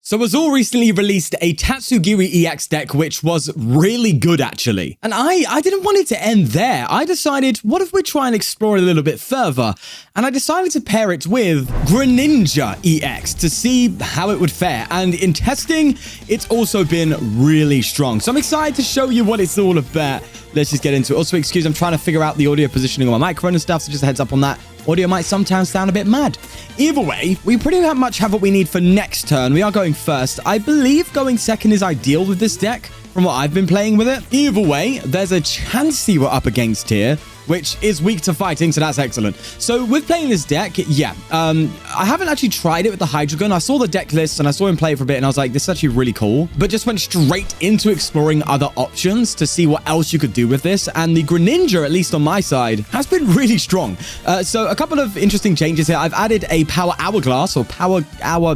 So Azul recently released a Tatsugiri EX deck, which was really good, actually. And I didn't want it to end there. I decided, what if we try and explore it a little bit further? And I decided to pair it with Greninja EX to see how it would fare. And in testing, it's also been really strong. So I'm excited to show you what it's all about. Let's just get into it. Also, excuse, I'm trying to figure out the audio positioning on my microphone and stuff, so just a heads up on that. Audio might sometimes sound a bit mad. Either way, we pretty much have what we need for next turn. We are going first. I believe going second is ideal with this deck from what I've been playing with it. Either way, there's a Chansey we're up against here, which is weak to fighting, so that's excellent. So with playing this deck, yeah, I haven't actually tried it with the Hydreigon. I saw the deck list and I saw him play it for a bit and I was like, this is actually really cool. But just went straight into exploring other options to see what else you could do with this. And the Greninja, at least on my side, has been really strong. So a couple of interesting changes here. I've added a Power Hourglass or Power Hour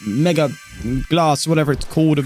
Mega Glass, whatever it's called.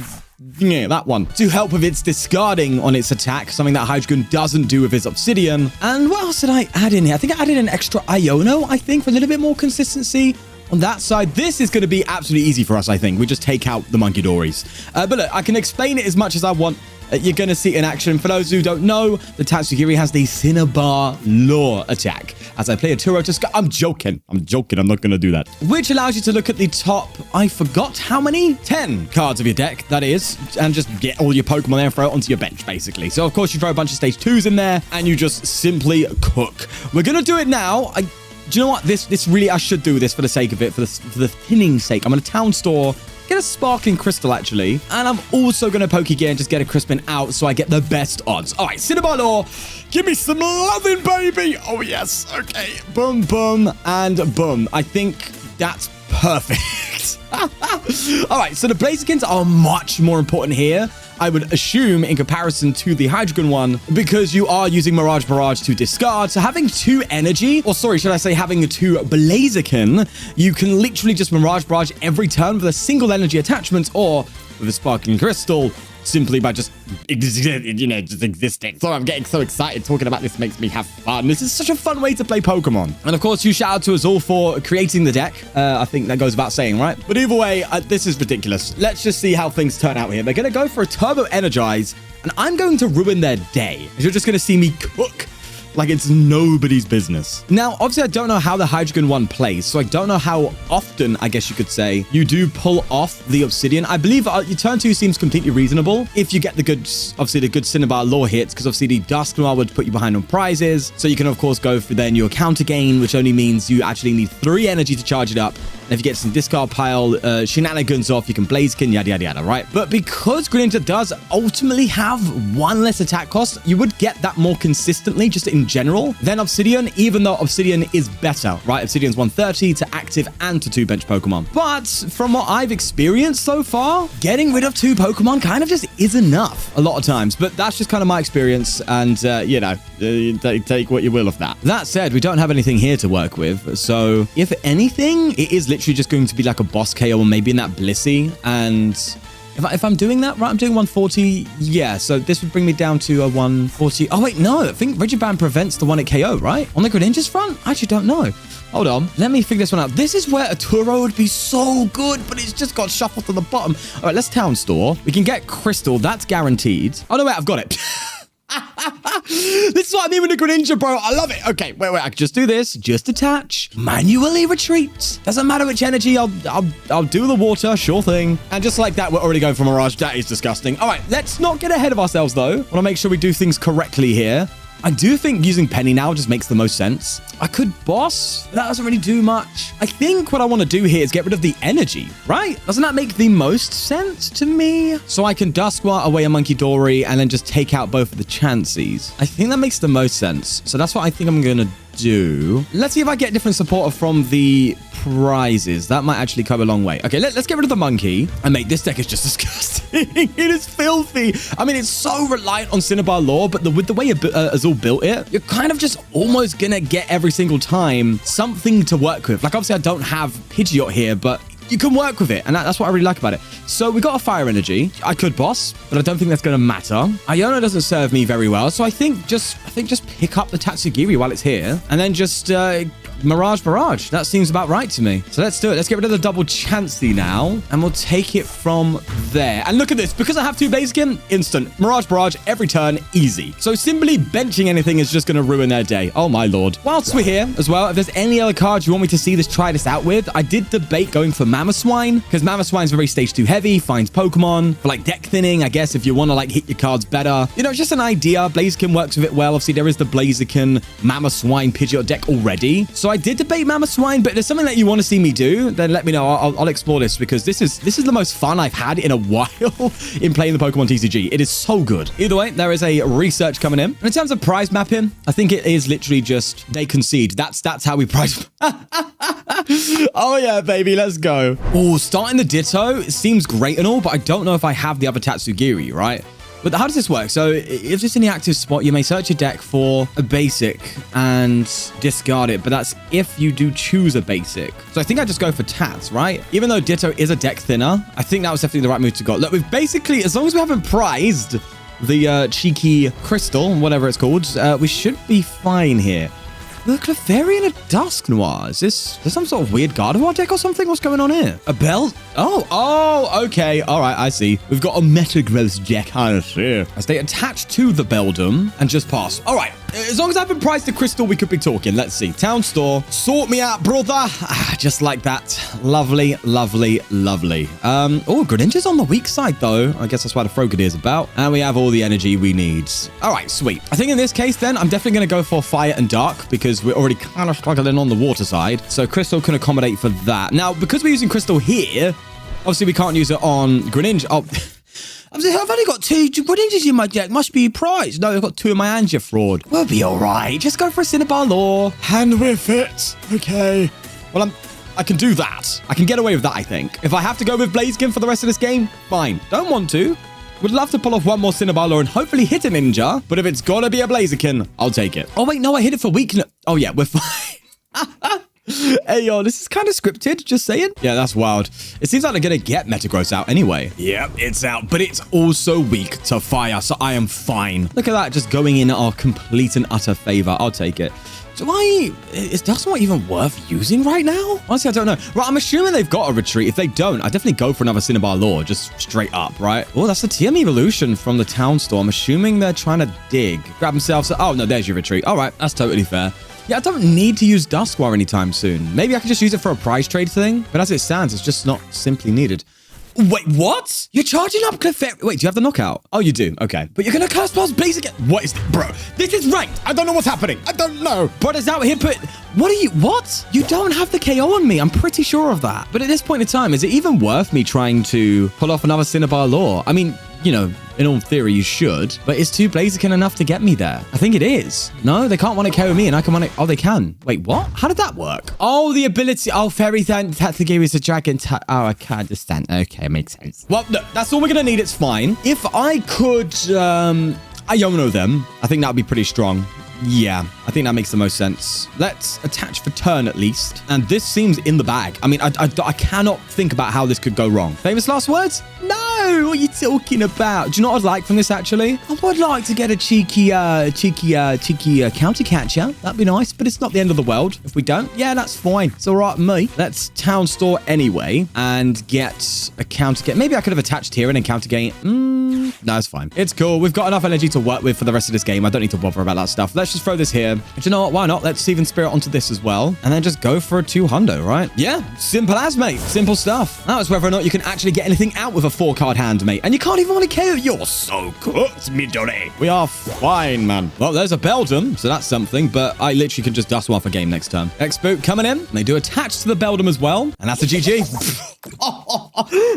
Yeah, that one. To help with its discarding on its attack, something that Hydreigon doesn't do with his Obsidian. And what else did I add in here? I think I added an extra Iono, I think, for a little bit more consistency. On that side, this is going to be absolutely easy for us, I think. We just take out the Monkey Dories. But look, I can explain it as much as I want. You're going to see it in action. For those who don't know, the Tatsugiri has the Cinnabar Law attack. As I play a Turo to I'm joking. I'm not going to do that. Which allows you to look at the top, I forgot how many? 10 cards of your deck, that is. And just get all your Pokemon there and throw it onto your bench, basically. So, of course, you throw a bunch of stage 2s in there and you just simply cook. We're going to do it now. Do you know what? This really, I should do this for the sake of it, for the thinning sake. I'm going to town store, get a sparkling crystal, actually. And I'm also going to Pokegear and just get a Crispin out so I get the best odds. All right, Cinnabar Law, give me some loving, baby. Oh, yes. Okay. Boom, boom, and boom. I think that's perfect. All right, so the Blazikins are much more important here, I would assume, in comparison to the Hydreigon one, because you are using Mirage Barrage to discard. So having 2 energy, or sorry, should I say having 2 Blaziken, you can literally just Mirage Barrage every turn with a single energy attachment or with a Sparkling Crystal, simply by just existing. So I'm getting so excited talking about this. Makes me have fun. This is such a fun way to play Pokemon. And of course, huge shout out to Azul for creating the deck. I think that goes without saying, right? But either way, this is ridiculous. Let's just see how things turn out here. They're going to go for a Turbo Energize, and I'm going to ruin their day. You're just going to see me cook like it's nobody's business. Now, obviously, I don't know how the Hydreigon one plays, so I don't know how often, I guess you could say, you do pull off the Obsidian. I believe your turn 2 seems completely reasonable if you get the good, obviously, the good Cinnabar Law hits, because obviously the Dusknoir would put you behind on prizes. So you can, of course, go for then your counter gain, which only means you actually need 3 energy to charge it up. And if you get some discard pile shenanigans off, you can Blaziken, yada, yada, yada, right? But because Greninja does ultimately have 1 less attack cost, you would get that more consistently, just in general, than Obsidian, even though Obsidian is better, right? Obsidian's 130 to active and to 2 bench Pokemon. But from what I've experienced so far, getting rid of 2 Pokemon kind of just is enough a lot of times. But that's just kind of my experience. And, you know, take what you will of that. That said, we don't have anything here to work with. So if anything, it is literally just going to be like a boss KO or maybe in that Blissey. And if I'm doing that right, I'm doing 140. Yeah, so this would bring me down to a 140. Oh, wait, no. I think Rigid Band prevents the one at KO, right? On the Greninja's front? I actually don't know. Hold on. Let me figure this one out. This is where a Turo would be so good, but it's just got shuffled to the bottom. All right, let's town store. We can get Crystal. That's guaranteed. Oh, no, wait, I've got it. This is what I mean with the Greninja, bro. I love it. Okay, wait. I can just do this. Just attach. Manually retreat. Doesn't matter which energy. I'll do the water. Sure thing. And just like that, we're already going for Mirage. That is disgusting. All right, let's not get ahead of ourselves, though. I want to make sure we do things correctly here. I do think using Penny now just makes the most sense. I could boss. That doesn't really do much. I think what I want to do here is get rid of the energy, right? Doesn't that make the most sense to me? So I can Dusknoir away a Monkey Dory and then just take out both of the Chanseys. I think that makes the most sense. So that's what I think I'm going to do. Let's see if I get different support from the prizes. That might actually come a long way. Okay, let's get rid of the monkey. And mate, this deck is just disgusting. It is filthy. I mean, it's so reliant on Cinnabar Law, but with the way Azul built it, you're kind of just almost gonna get every single time something to work with. Like, obviously, I don't have Pidgeot here, but you can work with it, and that's what I really like about it. So we got a fire energy. I could boss, but I don't think that's going to matter. Iono doesn't serve me very well, so I think just pick up the Tatsugiri while it's here, and then just Barrage. That seems about right to me. So let's do it. Let's get rid of the double Chansey now, and we'll take it from there. And look at this. Because I have 2 Blaziken, instant. Barrage every turn, easy. So simply benching anything is just going to ruin their day. Oh, my lord. Whilst we're here as well, if there's any other cards you want me to see try this out with, I did debate going for Mamoswine, because Mamoswine's very stage 2 heavy, finds Pokemon for like deck thinning, I guess, if you want to like hit your cards better. You know, it's just an idea. Blaziken works with it well. Obviously, there is the Blaziken Mamoswine Pidgeot deck already. So I did debate Mamoswine, but if there's something that you want to see me do, then let me know. I'll explore this, because this is the most fun I've had in a while in playing the Pokemon TCG. It is so good. Either way, there is a research coming in. And in terms of prize mapping, I think it is literally just they concede. That's how we prize. Oh yeah, baby, let's go. Oh, starting the Ditto seems great and all, but I don't know if I have the other Tatsugiri, right? But how does this work? So if it's in the active spot, you may search your deck for a basic and discard it. But that's if you do choose a basic. So I think I just go for Tats, right? Even though Ditto is a deck thinner, I think that was definitely the right move to go. Look, we've basically, as long as we haven't prized the cheeky crystal, whatever it's called, we should be fine here. Look, Clefairy and a Dusknoir. Is this some sort of weird Gardevoir deck or something? What's going on here? A belt? Oh, okay. All right, I see. We've got a Metagross deck. I see. As they attach to the Beldum and just pass. All right. As long as I haven't priced the crystal, we could be talking. Let's see. Town store. Sort me out, brother. Just like that. Lovely. Oh, Greninja's on the weak side, though. I guess that's why the Frogadier is about. And we have all the energy we need. All right, sweet. I think in this case, then, I'm definitely going to go for Fire and Dark, because we're already kind of struggling on the water side. So Crystal can accommodate for that. Now, because we're using Crystal here, obviously we can't use it on Greninja. Oh, I've only got 2 Greninjas in my deck. Must be a prize. No, I've got 2 in my hand, you fraud. We'll be all right. Just go for a Cinnabar Lore. Hand with it. Okay. Well, I can do that. I can get away with that, I think. If I have to go with Blaziken for the rest of this game, fine. Don't want to. Would love to pull off one more Cinnabar Lore and hopefully hit a Ninja. But if it's gotta be a Blaziken, I'll take it. Oh, wait, no, I hit it for weakness. Oh, yeah, we're fine. Hey, yo, this is kind of scripted, just saying. Yeah, that's wild. It seems like they're going to get Metagross out anyway. Yep, it's out, but it's also weak to fire, so I am fine. Look at that, just going in our complete and utter favor. I'll take it. Is Dusknoir even worth using right now? Honestly, I don't know. Right, I'm assuming they've got a retreat. If they don't, I definitely go for another Cinnabar Lore, just straight up, right? Oh, that's the TM Evolution from the town store. I'm assuming they're trying to dig. Grab themselves. Oh, no, there's your retreat. All right, that's totally fair. Yeah, I don't need to use Dusknoir anytime soon. Maybe I could just use it for a prize trade thing. But as it stands, it's just not simply needed. Wait, what? You're charging up Clefairy. Wait, do you have the knockout? Oh, you do. Okay. But you're going to curse past Blaze again. What is this? Bro, this is ranked. I don't know what's happening. I don't know. Brother's out here, but what? You don't have the KO on me. I'm pretty sure of that. But at this point in time, is it even worth me trying to pull off another Cinnabar Lore? I mean, you know, in all theory, you should. But is 2 Blaziken enough to get me there? I think it is. No, they can't want to KO me and I can want to... Oh, they can. Wait, what? How did that work? Oh, the ability... Oh, Fairy Tatsugiri is a dragon... Oh, I can't understand. Okay, makes sense. Well, look, that's all we're going to need. It's fine. If I could... Iono them, I think that would be pretty strong. Yeah, I think that makes the most sense. Let's attach for turn at least. And this seems in the bag. I mean, I cannot think about how this could go wrong. Famous last words? No! What are you talking about? Do you know what I'd like from this, actually? I would like to get a cheeky counter catcher. That'd be nice, but it's not the end of the world. If we don't, yeah, that's fine. It's all right with me. Let's town store anyway and get a counter get. Maybe I could have attached here and then counter gain. No, it's fine. It's cool. We've got enough energy to work with for the rest of this game. I don't need to bother about that stuff. Let's just throw this here. But you know what? Why not? Let's Steven Spirit onto this as well. And then just go for a 2-hundo, right? Yeah, simple as, mate. Simple stuff. Now it's whether or not you can actually get anything out with a 4-card hand, mate. And you can't even want to KO. You're so cooked, Midori. We are fine, man. Well, there's a Beldum, so that's something. But I literally can just dust one for game next turn. X-Boot coming in. They do attach to the Beldum as well. And that's a GG.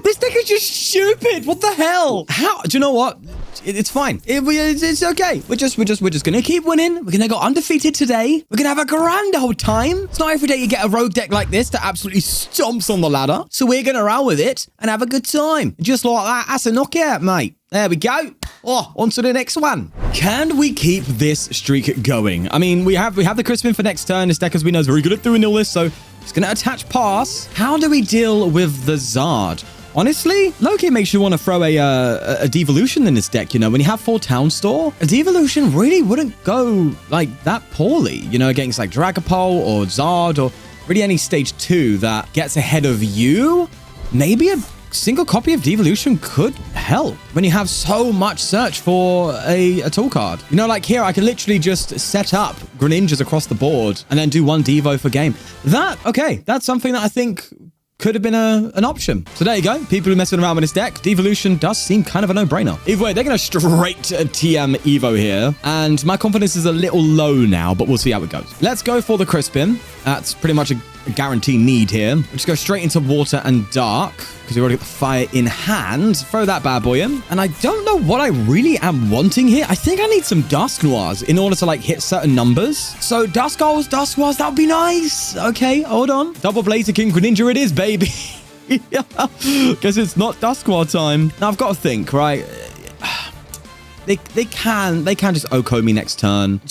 This deck is just stupid. What the hell? How? Do you know what? It's fine. It's okay. We're just gonna keep winning. We're gonna go undefeated today. We're gonna have a grand old time. It's not every day you get a rogue deck like this that absolutely stomps on the ladder. So we're gonna roll with it and have a good time. Just like that. That's a knockout, mate. There we go. Oh, on to the next one. Can we keep this streak going? I mean, we have the Crispin for next turn. This deck, as we know, is very good at doing all this. So it's going to attach pass. How do we deal with the Zard? Honestly, low-key makes you want to throw a devolution in this deck, you know? When you have full Town Store, a devolution really wouldn't go, like, that poorly, you know, against, like, Dragapult or Zard or really any stage 2 that gets ahead of you. Maybe a single copy of devolution could help when you have so much search for a tool card. You know, like here, I can literally just set up Greninjas across the board and then do one Devo for game. That's something that I think could have been an option. So there you go. People who are messing around with this deck, devolution does seem kind of a no-brainer. Either way, they're going to straight TM Evo here. And my confidence is a little low now, but we'll see how it goes. Let's go for the Crispin. That's pretty much a guarantee need here. We'll just go straight into water and dark because we already got the fire in hand. Throw that bad boy in. And I don't know what I really am wanting here. I think I need some Dusk Noirs in order to like hit certain numbers. So Dusk Noirs, that would be nice. Okay, hold on. Double Blaziken Greninja it is, baby. Guess it's not Dusk Noir time. Now I've got to think, right? They can just OHKO me next turn.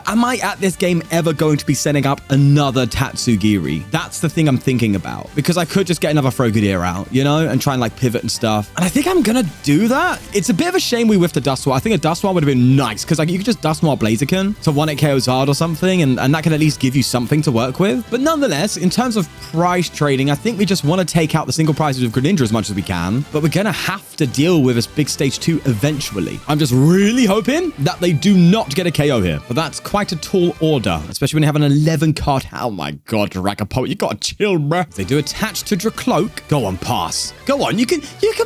Am I at this game ever going to be setting up another Tatsugiri? That's the thing I'm thinking about. Because I could just get another Frogadier out, you know, and try and like pivot and stuff. And I think I'm gonna do that. It's a bit of a shame we whiffed a Dustwall. I think a Dustwall would have been nice because like you could just Dustwall Blaziken to 1-hit KO Zard or something, and that can at least give you something to work with. But nonetheless, in terms of price trading, I think we just want to take out the single prices of Greninja as much as we can. But we're gonna have to deal with this big stage 2 eventually. I'm just really hoping that they do not get a KO here. But that's quite a tall order, especially when you have an 11 card. Oh my god, Dragapult, you gotta chill, bruh. If they do attach to Dracloak, go on, pass. Go on, you can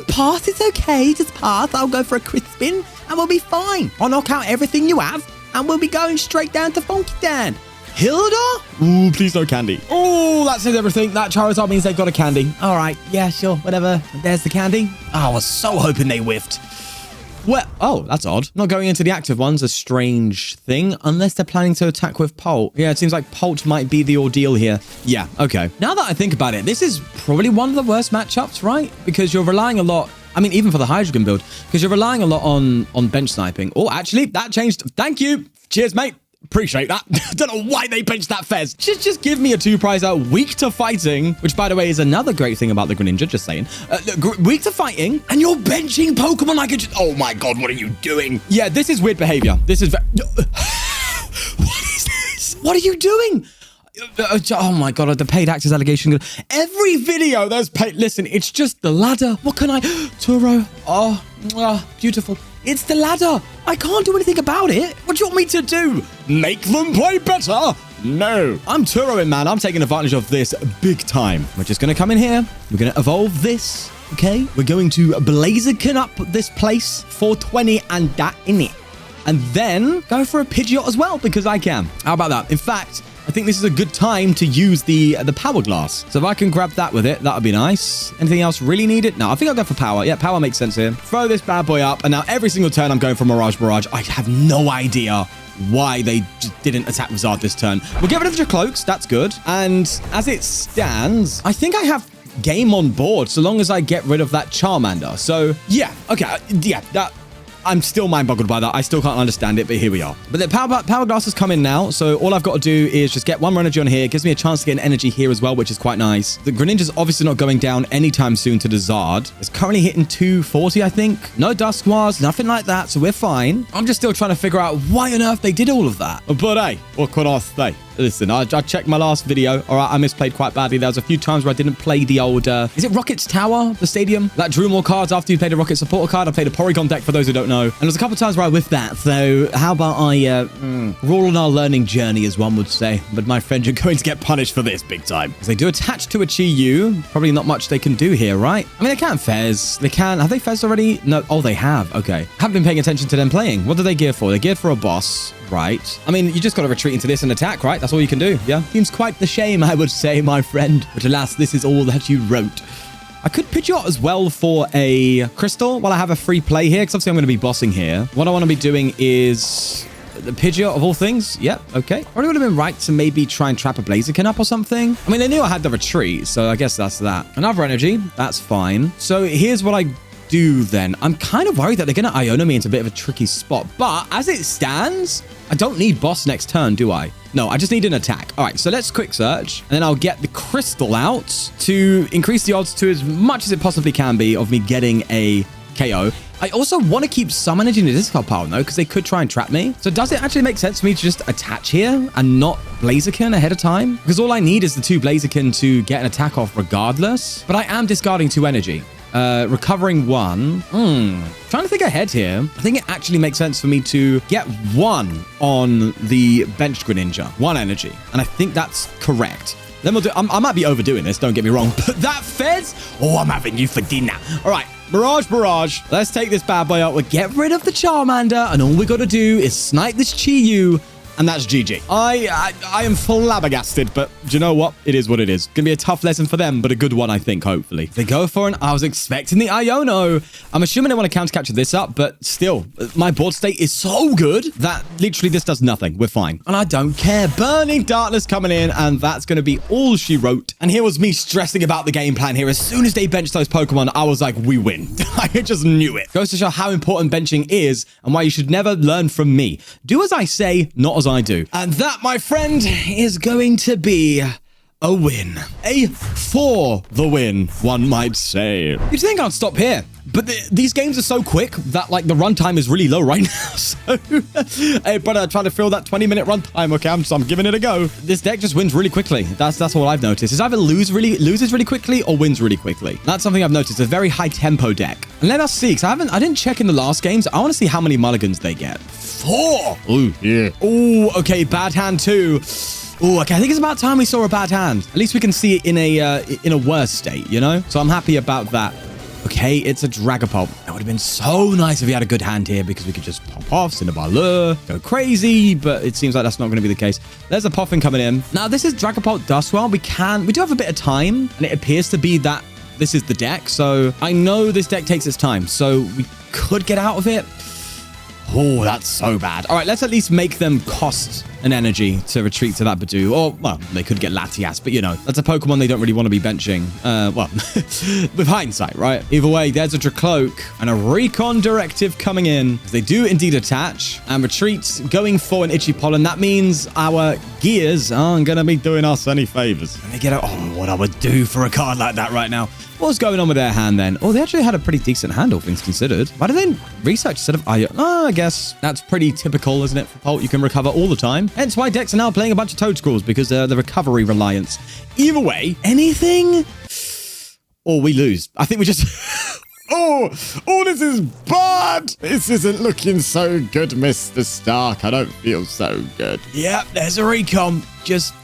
pass, it's okay, just pass. I'll go for a Crispin and we'll be fine. I'll knock out everything you have and we'll be going straight down to Funky Dan. Hilda? Ooh, please no candy. Oh, that says everything. That Charizard means they've got a candy. All right, yeah, sure, whatever. There's the candy. Oh, I was so hoping they whiffed. Well, oh, that's odd. Not going into the active one's a strange thing, unless they're planning to attack with Pult. Yeah, it seems like Pult might be the ordeal here. Yeah, okay. Now that I think about it, this is probably one of the worst matchups, right? Because you're relying a lot, I mean, even for the Hydreigon build, because you're relying a lot on bench sniping. Oh, actually, that changed. Thank you. Cheers, mate. Appreciate that. I don't know why they benched that Fez. Just give me a 2-prizer weak to fighting, which by the way is another great thing about the Greninja, just saying. Weak to fighting, and you're benching Pokemon like a... Oh my god, what are you doing? Yeah, this is weird behavior. This is... What is this? What are you doing? Oh my god, the paid actors allegation. Every video there's paid... Listen, it's just the ladder. What can I... Turo. Oh, beautiful. It's the ladder. I can't do anything about it. What do you want me to do? Make them play better? No. I'm Turoing, man. I'm taking advantage of this big time. We're just going to come in here. We're going to evolve this, okay? We're going to Blaziken up this place, 420 and that in it. And then go for a Pidgeot as well, because I can. How about that? In fact... I think this is a good time to use the Power Glass. So if I can grab that with it, that would be nice. Anything else really needed? No, I think I'll go for Power. Yeah, Power makes sense here. Throw this bad boy up. And now every single turn I'm going for Mirage. I have no idea why they just didn't attack with Zard this turn. We'll get rid of your cloaks. That's good. And as it stands, I think I have game on board so long as I get rid of that Charmander. So yeah, okay. Yeah, that... I'm still mind-boggled by that. I still can't understand it, but here we are. But the Power Glass has come in now, so all I've got to do is just get one more energy on here. It gives me a chance to get an energy here as well, which is quite nice. The Greninja's obviously not going down anytime soon to the Zard. It's currently hitting 240, I think. No Dusk Noirs, nothing like that, so we're fine. I'm just still trying to figure out why on earth they did all of that. But hey, what can I say? Listen, I checked my last video. All right, I misplayed quite badly. There was a few times where I didn't play the old... is it Rocket's Tower, the stadium? That drew more cards after you played a Rocket supporter card. I played a Porygon deck, for those who don't know. And there's a couple of times where I whiffed that. So how about we're all on our learning journey, as one would say. But my friend, you're going to get punished for this big time. Because they do attach to a Chi-Yu. Probably not much they can do here, right? I mean, they can Fez. They can... Have they Fez already? No. Oh, they have. Okay. Haven't been paying attention to them playing. What do they gear for? They gear for a boss. Right. I mean, you just got to retreat into this and attack, right? That's all you can do. Yeah. Seems quite the shame, I would say, my friend. But alas, this is all that you wrote. I could Pidgeot as well for a Crystal while I have a free play here, because obviously I'm going to be bossing here. What I want to be doing is the Pidgeot of all things. Yep. Okay. Probably would have been right to maybe try and trap a Blaziken up or something. I mean, they knew I had the retreat, so I guess that's that. Another energy. That's fine. So here's what I do then. I'm kind of worried that they're going to Iono me into a bit of a tricky spot, but as it stands, I don't need boss next turn, do I? No, I just need an attack. All right, so let's quick search. And then I'll get the crystal out to increase the odds to as much as it possibly can be of me getting a KO. I also want to keep some energy in the discard pile, though, because they could try and trap me. So does it actually make sense for me to just attach here and not Blaziken ahead of time? Because all I need is the 2 Blaziken to get an attack off regardless. But I am discarding 2 energy. Recovering 1. Trying to think ahead here. I think it actually makes sense for me to get 1 on the benched Greninja. 1 energy. And I think that's correct. Then we'll do... I might be overdoing this, don't get me wrong. But that Fez? Oh, I'm having you for dinner. All right. Barrage. Let's take this bad boy out. We'll get rid of the Charmander. And all we got to do is snipe this Chi-Yu. And that's GG. I am flabbergasted, but do you know what? It is what it is. Gonna be a tough lesson for them, but a good one, I think, hopefully. They go for I was expecting the Iono. I'm assuming they want to counter-capture this up, but still, my board state is so good that literally this does nothing. We're fine. And I don't care. Burning Darkness coming in, and that's going to be all she wrote. And here was me stressing about the game plan here. As soon as they benched those Pokemon, I was like, we win. I just knew it. Goes to show how important benching is and why you should never learn from me. Do as I say, not as I do. And that, my friend, is going to be a win. A for the win, one might say. You'd think I'd stop here, but these games are so quick that, like, the runtime is really low right now. So, hey, brother, trying to fill that 20-minute runtime. Okay, I'm giving it a go. This deck just wins really quickly. That's what I've noticed. Is either loses really quickly or wins really quickly. That's something I've noticed. A very high tempo deck. And let us see, because I didn't check in the last games. I want to see how many mulligans they get. 4. Ooh, yeah. Ooh, okay, bad hand too. Oh, okay. I think it's about time we saw a bad hand. At least we can see it in a worse state, you know? So I'm happy about that. Okay, it's a Dragapult. That would have been so nice if we had a good hand here because we could just pop off, Cinnabar, go crazy, but it seems like that's not going to be the case. There's a Poffin coming in. Now, this is Dragapult Duskwell. We do have a bit of time, and it appears to be that this is the deck. So I know this deck takes its time, so we could get out of it. Oh, that's so bad. All right, let's at least make them cost an energy to retreat to that Badoo. Or, well, they could get Latias, but, you know, that's a Pokemon they don't really want to be benching. Well, with hindsight, right? Either way, there's a Dracloak and a Recon Directive coming in. They do indeed attach and retreat, going for an Itchy Pollen. That means our gears aren't going to be doing us any favors. And they get out, oh, what I would do for a card like that right now. What's going on with their hand then? Oh, they actually had a pretty decent hand, all things considered. Why do they research instead of Io? Oh, I guess that's pretty typical, isn't it, for Pult? You can recover all the time. Hence why decks are now playing a bunch of Toad Scrolls, because the recovery reliance. Either way, anything, or we lose. I think we just... Oh, this is bad. This isn't looking so good, Mr. Stark. I don't feel so good. Yep, there's a recon. Just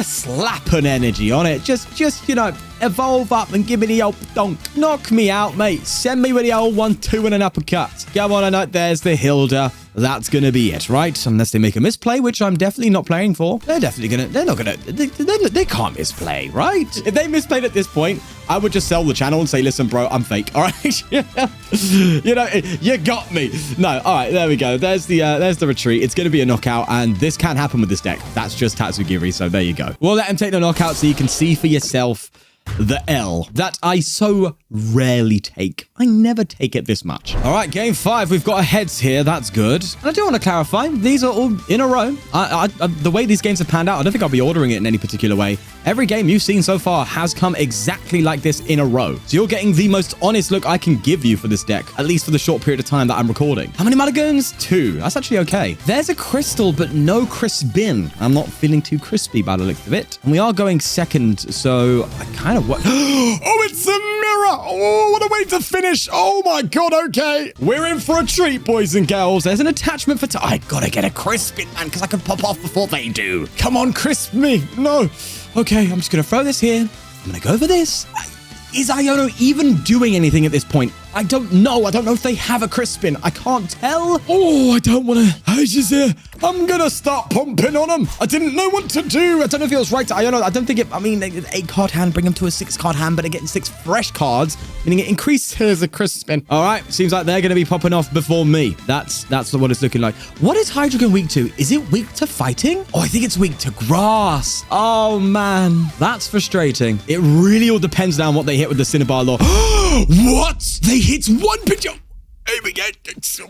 slap an energy on it. Just, you know, evolve up and give me the old donk. Knock me out, mate. Send me with the old 1-2 and an uppercut. Come on, I know there's the Hilda. That's going to be it, right? Unless they make a misplay, which I'm definitely not playing for. They're not going to, they can't misplay, right? If they misplayed at this point, I would just sell the channel and say, listen, bro, I'm fake, all right? You know, you got me. No, all right, there we go. There's the retreat. It's going to be a knockout, and this can't happen with this deck. That's just Tatsugiri, so there you go. We'll let him take the knockout so you can see for yourself the L that I so rarely take. I never take it this much. All right, game 5. We've got a heads here. That's good. And I do want to clarify, these are all in a row. The way these games have panned out, I don't think I'll be ordering it in any particular way. Every game you've seen so far has come exactly like this in a row. So you're getting the most honest look I can give you for this deck, at least for the short period of time that I'm recording. How many mulligans? 2. That's actually okay. There's a crystal, but no crispin. I'm not feeling too crispy by the looks of it. And we are going second, so I kind of... Oh, it's a mirror. Oh, what a way to finish. Oh, my God. Okay. We're in for a treat, boys and girls. There's an attachment for... I gotta get a crispin, man, because I can pop off before they do. Come on, crisp me. No. Okay, I'm just going to throw this here. I'm going to go for this. Is Iono even doing anything at this point? I don't know. I don't know if they have a Crispin. I can't tell. Oh, I don't want to. I'm going to start pumping on them. I didn't know what to do. I don't know if it was right. I don't know. I don't think it... I mean, 8-card hand, bring them to a 6-card hand, but they're getting 6 fresh cards, meaning it increases a Crispin. All right. Seems like they're going to be popping off before me. That's what it's looking like. What is Hydreigon weak to? Is it weak to fighting? Oh, I think it's weak to grass. Oh, man. That's frustrating. It really all depends now on what they hit with the Cinnabar Law. What? They hit one picture. Here we go.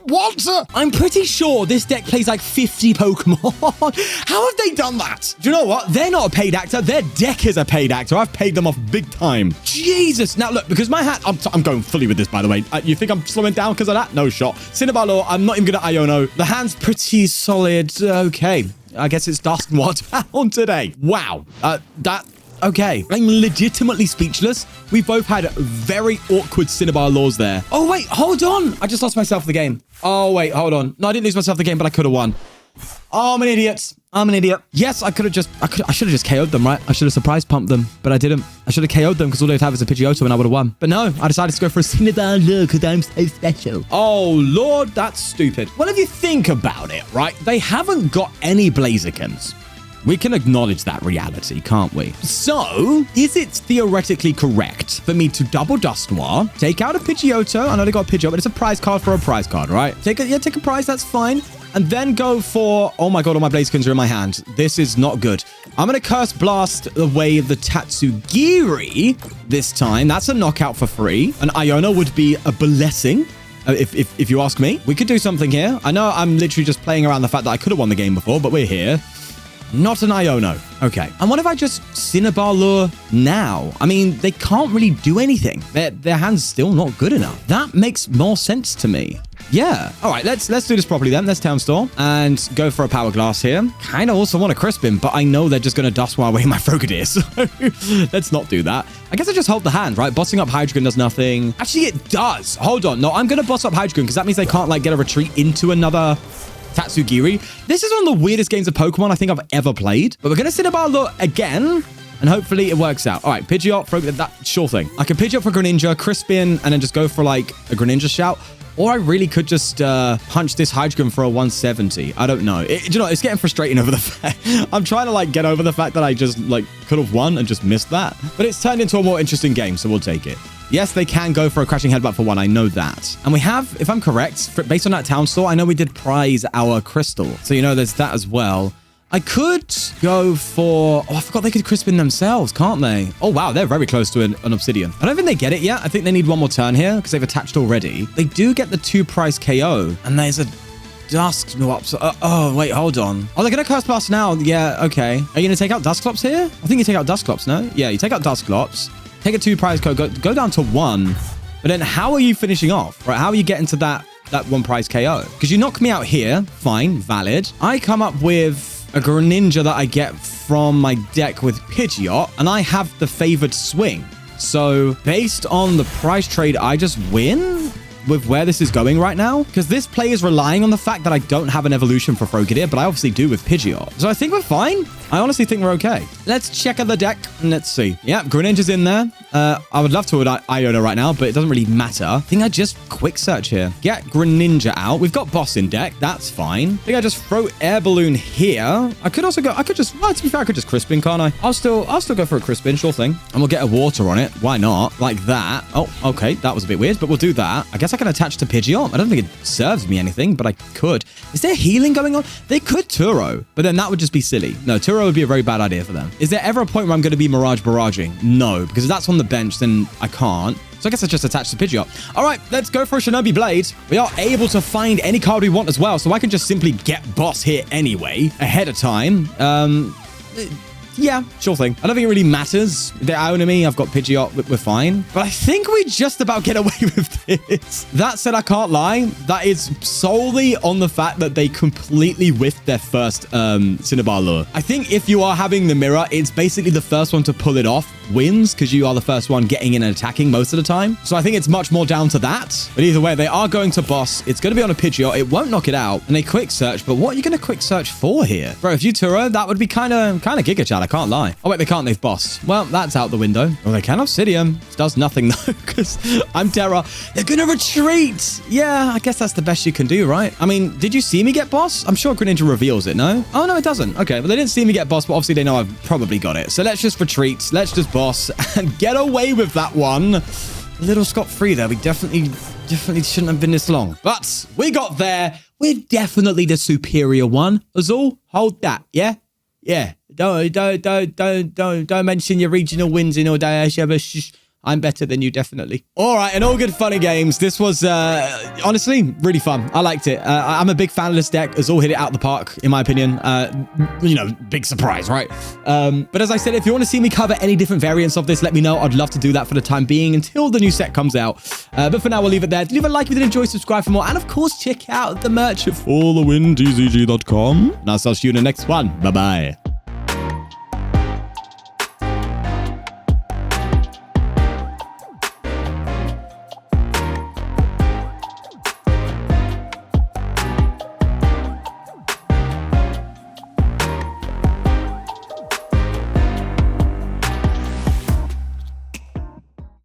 What? I'm pretty sure this deck plays like 50 Pokemon. How have they done that? Do you know what? They're not a paid actor. Their deck is a paid actor. I've paid them off big time. Jesus. Now, look, because my hat... I'm going fully with this, by the way. You think I'm slowing down because of that? No shot. Cinnabar, I'm not even good at Iono. The hand's pretty solid. Okay. I guess it's Dusknoir down today. Wow. Okay, I'm legitimately speechless. We've both had very awkward Cinnabar laws there. Oh, wait, hold on. I just lost myself the game. Oh, wait, hold on. No, I didn't lose myself the game, but I could have won. Oh, I'm an idiot. I'm an idiot. Yes, I should have just KO'd them, right? I should have surprise pumped them, but I didn't. I should have KO'd them because all they'd have is a Pidgeotto and I would have won. But no, I decided to go for a Cinnabar lure because I'm so special. Oh, Lord, that's stupid. Well, if you think about it, right? They haven't got any Blazikens. We can acknowledge that reality, can't we? So, is it theoretically correct for me to double Dusknoir, take out a Pidgeotto? I know they got a Pidgeotto, but it's a prize card for a prize card, right? Take a prize, that's fine. And then go for... Oh my god, all my Blazikens are in my hand. This is not good. I'm going to Curse Blast away the Tatsugiri this time. That's a knockout for free. An Iono would be a blessing. If you ask me. We could do something here. I know I'm literally just playing around the fact that I could have won the game before, but we're here. Not an Iono. Okay. And what if I just Cinnabar lure now? I mean, they can't really do anything. Their hand's still not good enough. That makes more sense to me. Yeah. All right, let's do this properly then. Let's Town Store and go for a Power Glass here. Kind of also want to Crispin, but I know they're just going to Dusknoir away my Frogadier, so let's not do that. I guess I just hold the hand, right? Bossing up Hydreigon does nothing. Actually, it does. Hold on. No, I'm going to boss up Hydreigon because that means they can't, like, get a retreat into another... Tatsugiri. This is one of the weirdest games of Pokemon I think I've ever played. But we're going to Cinnabar lure again, and hopefully it works out. All right, Pidgeot for that. Sure thing. I can Pidgeot for Greninja, Crispin, and then just go for like a Greninja shout. Or I really could just punch this Hydreigon for a 170. I don't know. Do you know, it's getting frustrating over the fact... I'm trying to like get over the fact that I just like could have won and just missed that. But it's turned into a more interesting game, so we'll take it. Yes, they can go for a Crashing Headbutt for one. I know that. And we have, if I'm correct, based on that Town Store, I know we did prize our Crystal. So, you know, there's that as well. I could go for... Oh, I forgot they could Crispin themselves, can't they? Oh, wow. They're very close to an Obsidian. I don't think they get it yet. I think they need one more turn here because they've attached already. They do get the 2-prize KO. And there's a Dusknoir. Oh, wait, hold on. Oh, they're going to Curse Blast now. Yeah, okay. Are you going to take out Dusclops here? I think you take out Dusclops, no? Yeah, you take out Dusclops. Take a 2-prize code, go down to 1. But then how are you finishing off? Right? How are you getting to that 1-prize KO? Because you knock me out here. Fine, valid. I come up with a Greninja that I get from my deck with Pidgeot, and I have the favored swing. So based on the price trade, I just win with where this is going right now, because this play is relying on the fact that I don't have an evolution for Frogadier, but I obviously do with Pidgeot. So I think we're fine. I honestly think we're okay. Let's check out the deck and let's see. Yeah, Greninja's in there. I would love to with Iono right now, but it doesn't really matter. I think I just quick search here. Get Greninja out. We've got Boss in deck. That's fine. I think I just throw Air Balloon here. I could also go, well, to be fair, I could just Crispin, can't I? I'll still go for a Crispin, sure thing. And we'll get a water on it. Why not? Like that. Oh, okay. That was a bit weird, but we'll do that. I guess I can attach to Pidgeot. I don't think it serves me anything, but I could. Is there healing going on? They could Turo, but then that would just be silly. No, Turo would be a very bad idea for them. Is there ever a point where I'm going to be Mirage Barraging? No, because if that's on the bench, then I can't. So I guess I just attach to Pidgeot. All right, let's go for a Shinobi Blade. We are able to find any card we want as well, so I can just simply get Boss here anyway, ahead of time. Yeah, sure thing. I don't think it really matters. They're out of me. I've got Pidgeot. We're fine. But I think we just about get away with this. That said, I can't lie. That is solely on the fact that they completely whiffed their first Cinnabar lure. I think if you are having the mirror, it's basically the first one to pull it off wins because you are the first one getting in and attacking most of the time. So I think it's much more down to that. But either way, they are going to Boss. It's going to be on a Pidgeot. It won't knock it out. And they quick search. But what are you going to quick search for here? Bro, if you Turo, that would be kind of Giga Chat. I can't lie. Oh, wait, they can't. They've bossed. Well, that's out the window. Oh, they can Obsidian. It does nothing, though, because I'm Terra. They're going to retreat. Yeah, I guess that's the best you can do, right? I mean, did you see me get boss? I'm sure Greninja reveals it, no? Oh, no, it doesn't. Okay, well, they didn't see me get boss, but obviously they know I've probably got it. So let's just retreat. Let's just boss and get away with that one. A little scot-free there. We definitely shouldn't have been this long. But we got there. We're definitely the superior one. Azul, hold that, yeah? Yeah. Don't mention your regional wins in all day. I'm better than you, definitely. All right, and all good funny games. This was, honestly, really fun. I liked it. I'm a big fan of this deck. Azul hit it out the park, in my opinion. You know, big surprise, right? But as I said, if you want to see me cover any different variants of this, let me know. I'd love to do that for the time being until the new set comes out. But for now, we'll leave it there. Leave a like if you did enjoy, subscribe for more, and of course, check out the merch at forthewintcg.com. And I'll see you in the next one. Bye-bye.